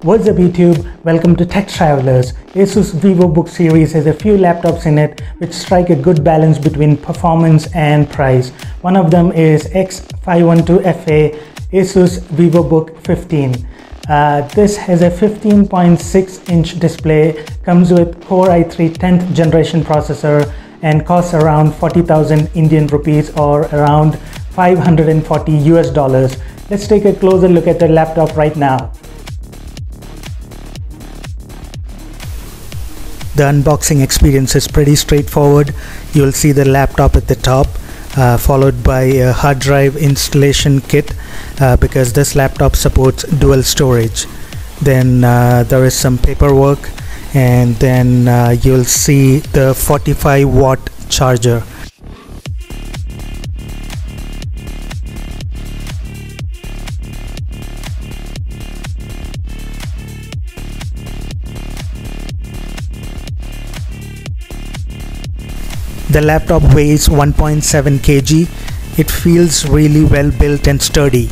What's up YouTube? Welcome to Tech Travelers. ASUS VivoBook series has a few laptops in it which strike a good balance between performance and price. One of them is X512FA ASUS VivoBook 15. This has a 15.6-inch display, comes with Core i3 10th generation processor and costs around 40,000 Indian rupees or around $540 US. Let's take a closer look at the laptop right now. The unboxing experience is pretty straightforward. You'll see the laptop at the top, followed by a hard drive installation kit because this laptop supports dual storage. Then there is some paperwork, and then you'll see the 45-watt charger. The laptop weighs 1.7 kg. It feels really well built and sturdy.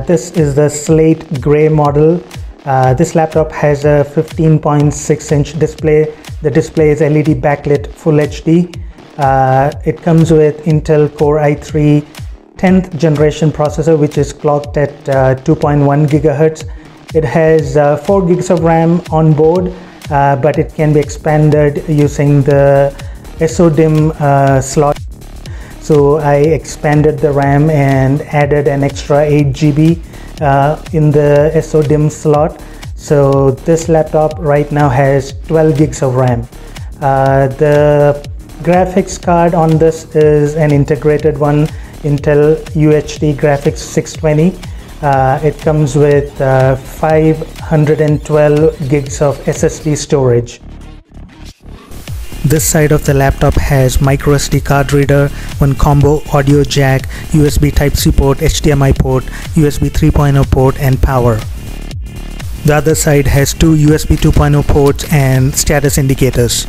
This is the slate gray model. This laptop has a 15.6-inch display. The display is LED backlit Full HD. It comes with Intel Core i3 10th generation processor, which is clocked at 2.1 GHz. It has 4 gigs of RAM on board, but it can be expanded using the SODIMM slot. So I expanded the RAM and added an extra 8 GB in the SODIMM slot. So this laptop right now has 12 gigs of RAM. The graphics card on this is an integrated one, Intel UHD Graphics 620. It comes with 512 gigs of SSD storage. This side of the laptop has microSD card reader, one combo audio jack, USB Type-C port, HDMI port, USB 3.0 port and power. The other side has two USB 2.0 ports and status indicators.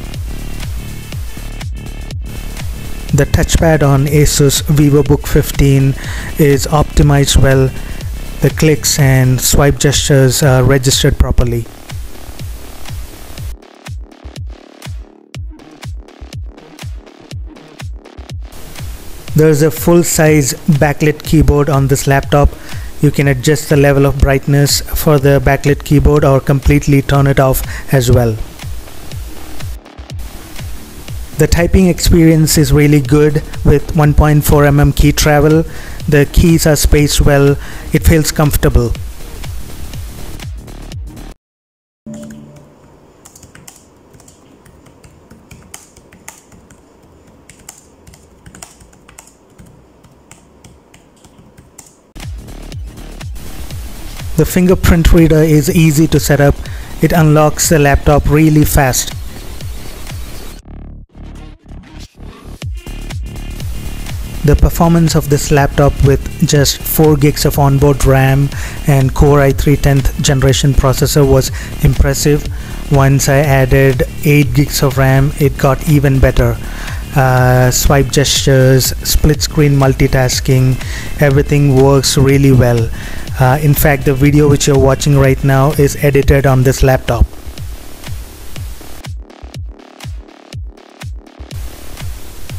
The touchpad on ASUS VivoBook 15 is optimized well. The clicks and swipe gestures are registered properly. There is a full-size backlit keyboard on this laptop. You can adjust the level of brightness for the backlit keyboard or completely turn it off as well. The typing experience is really good with 1.4 mm key travel. The keys are spaced well. It feels comfortable. The fingerprint reader is easy to set up. It unlocks the laptop really fast. The performance of this laptop with just 4 gigs of onboard RAM and Core i3 10th generation processor was impressive. Once I added 8 gigs of RAM, it got even better. Swipe gestures, split screen multitasking, everything works really well. In fact, the video which you're watching right now is edited on this laptop.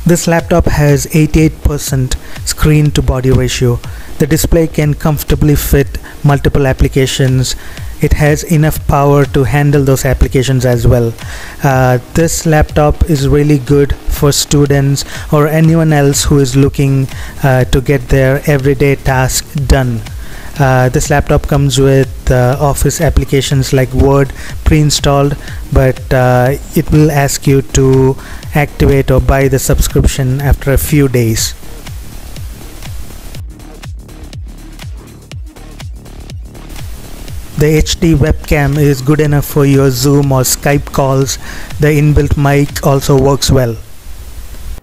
This laptop has 88% screen to body ratio. The display can comfortably fit multiple applications. It has enough power to handle those applications as well. This laptop is really good for students or anyone else who is looking to get their everyday task done. This laptop comes with Office applications like Word pre-installed, but it will ask you to activate or buy the subscription after a few days. The HD webcam is good enough for your Zoom or Skype calls. The inbuilt mic also works well.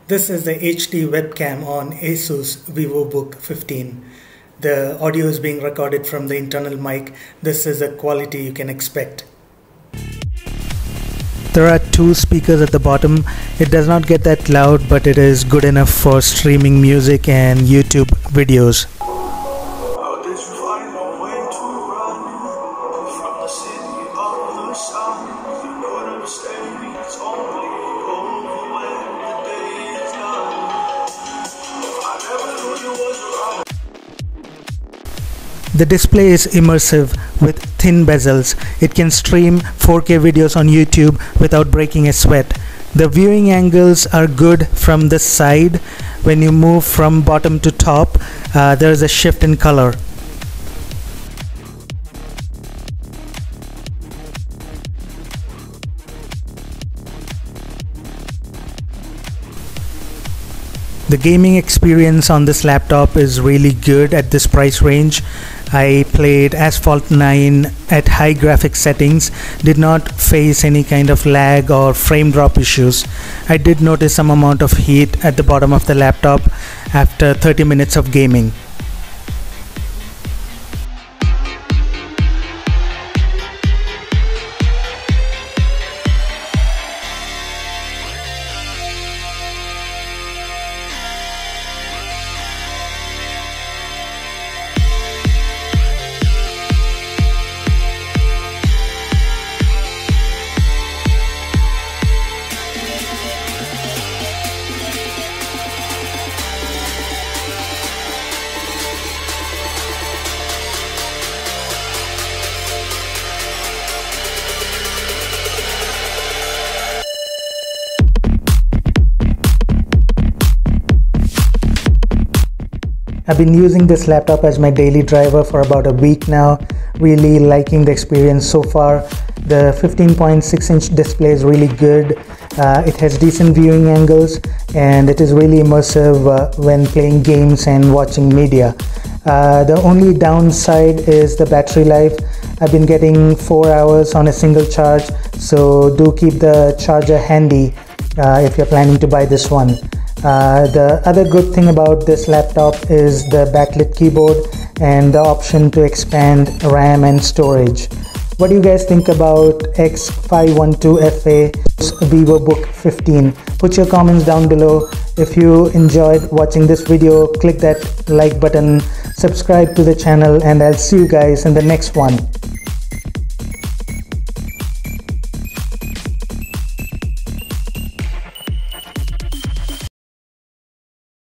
This is the HD webcam on ASUS VivoBook 15. The audio is being recorded from the internal mic. This is the quality you can expect. There are two speakers at the bottom. It does not get that loud, but it is good enough for streaming music and YouTube videos. The display is immersive with thin bezels. It can stream 4K videos on YouTube without breaking a sweat. The viewing angles are good from the side. When you move from bottom to top, there is a shift in color. The gaming experience on this laptop is really good at this price range. I played Asphalt 9 at high graphics settings, did not face any kind of lag or frame drop issues. I did notice some amount of heat at the bottom of the laptop after 30 minutes of gaming. I've been using this laptop as my daily driver for about a week now. Really liking the experience so far. The 15.6-inch display is really good. It has decent viewing angles and it is really immersive when playing games and watching media. The only downside is the battery life. I've been getting 4 hours on a single charge, so do keep the charger handy if you're planning to buy this one. The other good thing about this laptop is the backlit keyboard and the option to expand RAM and storage. What do you guys think about X512FA VivoBook 15? Put your comments down below. If you enjoyed watching this video, click that like button, subscribe to the channel, and I'll see you guys in the next one.